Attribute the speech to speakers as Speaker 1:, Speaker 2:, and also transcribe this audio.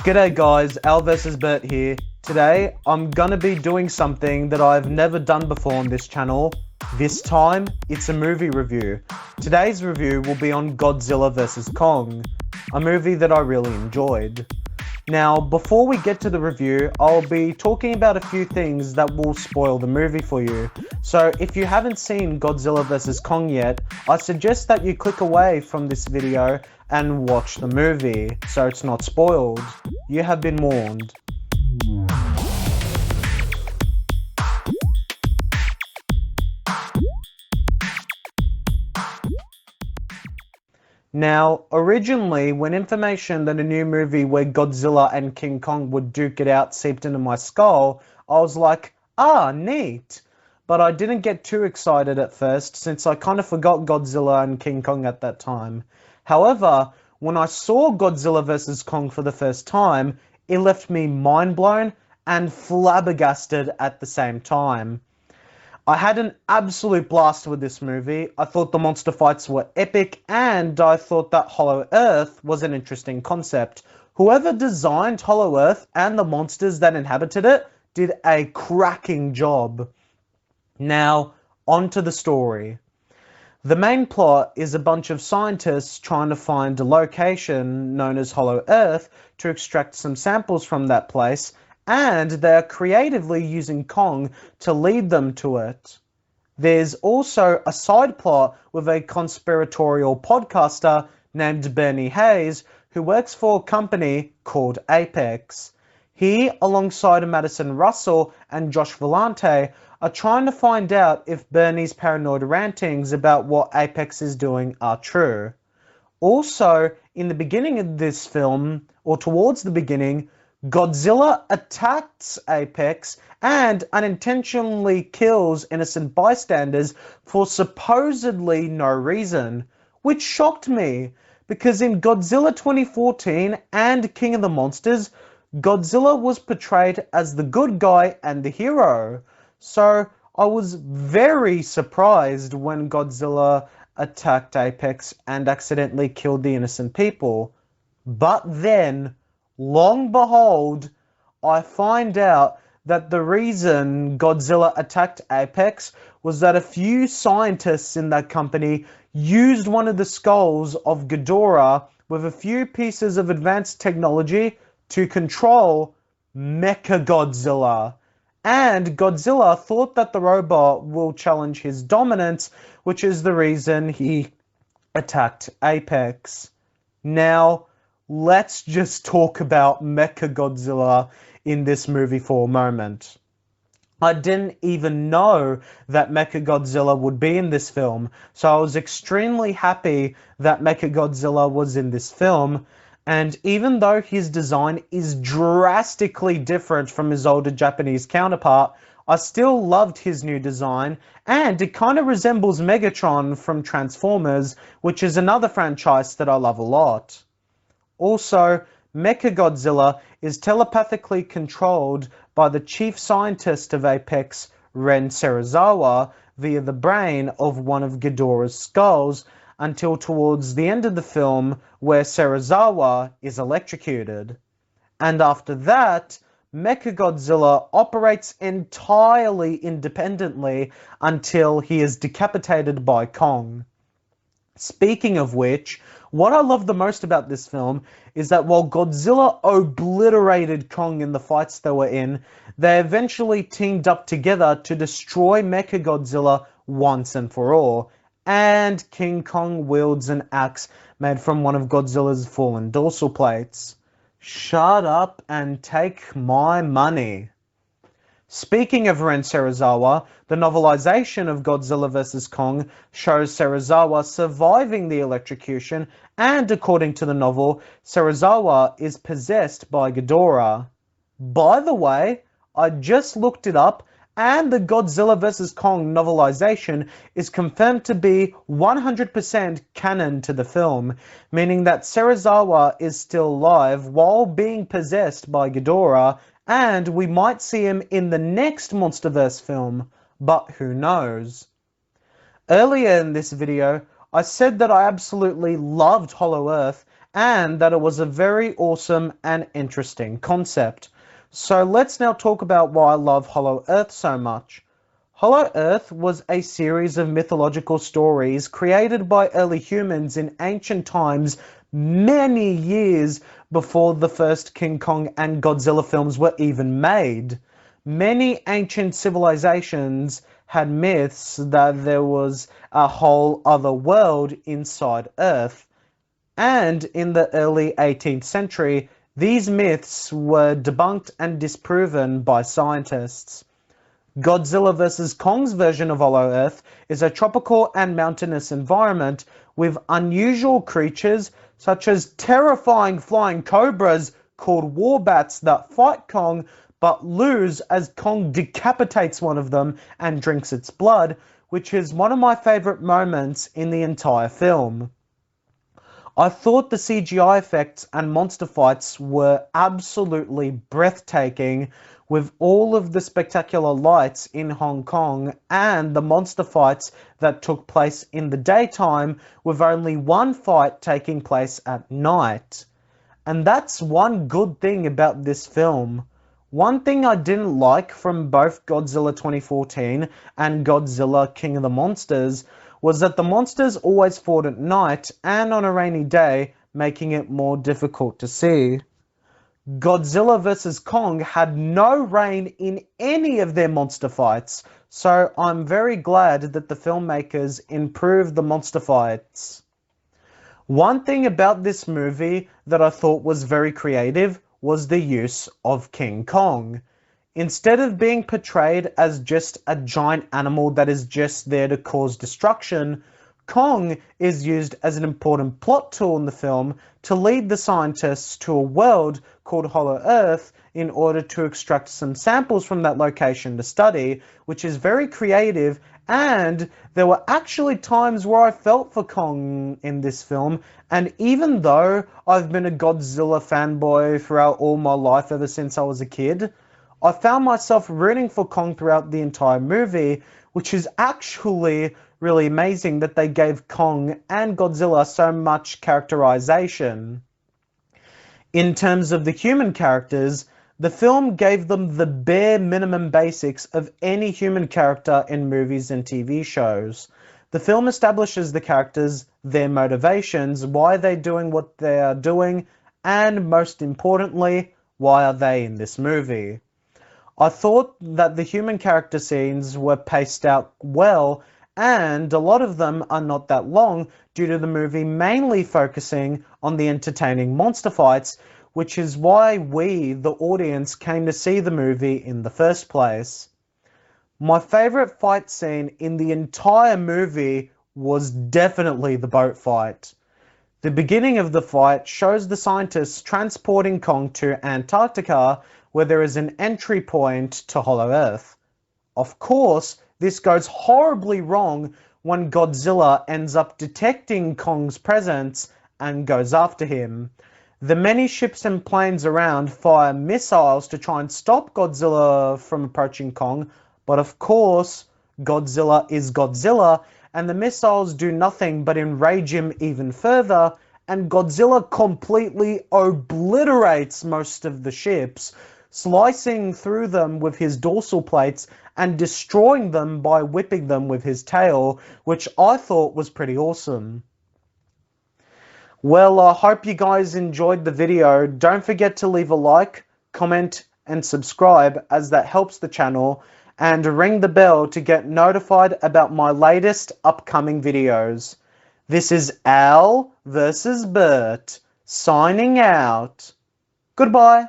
Speaker 1: G'day guys, Al vs Bert here. Today, I'm gonna be doing something that I've never done before on this channel. This time, it's a movie review. Today's review will be on Godzilla vs Kong, a movie that I really enjoyed. Now, before we get to the review, I'll be talking about a few things that will spoil the movie for you. So if you haven't seen Godzilla vs Kong yet, I suggest that you click away from this video and watch the movie, so it's not spoiled. You have been warned. Now, originally, when information that a new movie where Godzilla and King Kong would duke it out seeped into my skull, I was like, neat. But I didn't get too excited at first, since I kind of forgot Godzilla and King Kong at that time. However, when I saw Godzilla vs. Kong for the first time, it left me mind blown and flabbergasted at the same time. I had an absolute blast with this movie. I thought the monster fights were epic, and I thought that Hollow Earth was an interesting concept. Whoever designed Hollow Earth and the monsters that inhabited it did a cracking job. Now, on to the story. The main plot is a bunch of scientists trying to find a location known as Hollow Earth to extract some samples from that place, and they're creatively using Kong to lead them to it. There's also a side plot with a conspiratorial podcaster named Bernie Hayes, who works for a company called Apex. He, alongside Madison Russell and Josh Vellante, are trying to find out if Bernie's paranoid rantings about what Apex is doing are true. Also, in the beginning of this film, or towards the beginning, Godzilla attacks Apex and unintentionally kills innocent bystanders for supposedly no reason, which shocked me, because in Godzilla 2014 and King of the Monsters, Godzilla was portrayed as the good guy and the hero. So I was very surprised when Godzilla attacked Apex and accidentally killed the innocent people. But then, long behold, I find out that the reason Godzilla attacked Apex was that a few scientists in that company used one of the skulls of Ghidorah with a few pieces of advanced technology to control Mecca Godzilla. And Godzilla thought that the robot will challenge his dominance, which is the reason he attacked Apex. Now, let's just talk about Mecca Godzilla in this movie for a moment. I didn't even know that Mecca Godzilla would be in this film, so I was extremely happy that Mecca Godzilla was in this film. And even though his design is drastically different from his older Japanese counterpart, I still loved his new design, and it kind of resembles Megatron from Transformers, which is another franchise that I love a lot. Also, Mechagodzilla is telepathically controlled by the chief scientist of Apex, Ren Serizawa, via the brain of one of Ghidorah's skulls, until towards the end of the film, where Serizawa is electrocuted. And after that, Mechagodzilla operates entirely independently until he is decapitated by Kong. Speaking of which, what I love the most about this film is that while Godzilla obliterated Kong in the fights they were in, they eventually teamed up together to destroy Mechagodzilla once and for all, and King Kong wields an axe made from one of Godzilla's fallen dorsal plates. Shut up and take my money. Speaking of Ren Serizawa, the novelization of Godzilla vs. Kong shows Serizawa surviving the electrocution, and according to the novel, Serizawa is possessed by Ghidorah. By the way, I just looked it up, and the Godzilla vs. Kong novelization is confirmed to be 100% canon to the film, meaning that Serizawa is still alive while being possessed by Ghidorah, and we might see him in the next MonsterVerse film, but who knows. Earlier in this video, I said that I absolutely loved Hollow Earth, and that it was a very awesome and interesting concept. So let's now talk about why I love Hollow Earth so much. Hollow Earth was a series of mythological stories created by early humans in ancient times, many years before the first King Kong and Godzilla films were even made. Many ancient civilizations had myths that there was a whole other world inside Earth. And in the early 18th century, these myths were debunked and disproven by scientists. Godzilla vs. Kong's version of Hollow Earth is a tropical and mountainous environment with unusual creatures such as terrifying flying cobras called warbats that fight Kong but lose as Kong decapitates one of them and drinks its blood, which is one of my favourite moments in the entire film. I thought the CGI effects and monster fights were absolutely breathtaking, with all of the spectacular lights in Hong Kong and the monster fights that took place in the daytime, with only one fight taking place at night. And that's one good thing about this film. One thing I didn't like from both Godzilla 2014 and Godzilla King of the Monsters was that the monsters always fought at night and on a rainy day, making it more difficult to see. Godzilla vs. Kong had no rain in any of their monster fights, so I'm very glad that the filmmakers improved the monster fights. One thing about this movie that I thought was very creative was the use of King Kong. Instead of being portrayed as just a giant animal that is just there to cause destruction, Kong is used as an important plot tool in the film to lead the scientists to a world called Hollow Earth in order to extract some samples from that location to study, which is very creative. And there were actually times where I felt for Kong in this film, and even though I've been a Godzilla fanboy throughout all my life ever since I was a kid, I found myself rooting for Kong throughout the entire movie, which is actually really amazing that they gave Kong and Godzilla so much characterization. In terms of the human characters, the film gave them the bare minimum basics of any human character in movies and TV shows. The film establishes the characters, their motivations, why they're doing what they are doing, and most importantly, why are they in this movie. I thought that the human character scenes were paced out well, and a lot of them are not that long due to the movie mainly focusing on the entertaining monster fights, which is why we, the audience, came to see the movie in the first place. My favourite fight scene in the entire movie was definitely the boat fight. The beginning of the fight shows the scientists transporting Kong to Antarctica, where there is an entry point to Hollow Earth. Of course, this goes horribly wrong when Godzilla ends up detecting Kong's presence and goes after him. The many ships and planes around fire missiles to try and stop Godzilla from approaching Kong, but of course, Godzilla is Godzilla, and the missiles do nothing but enrage him even further, and Godzilla completely obliterates most of the ships, slicing through them with his dorsal plates and destroying them by whipping them with his tail, which I thought was pretty awesome. Well, I hope you guys enjoyed the video. Don't forget to leave a like, comment, and subscribe, as that helps the channel, and ring the bell to get notified about my latest upcoming videos. This is Al vs. Bert, signing out. Goodbye.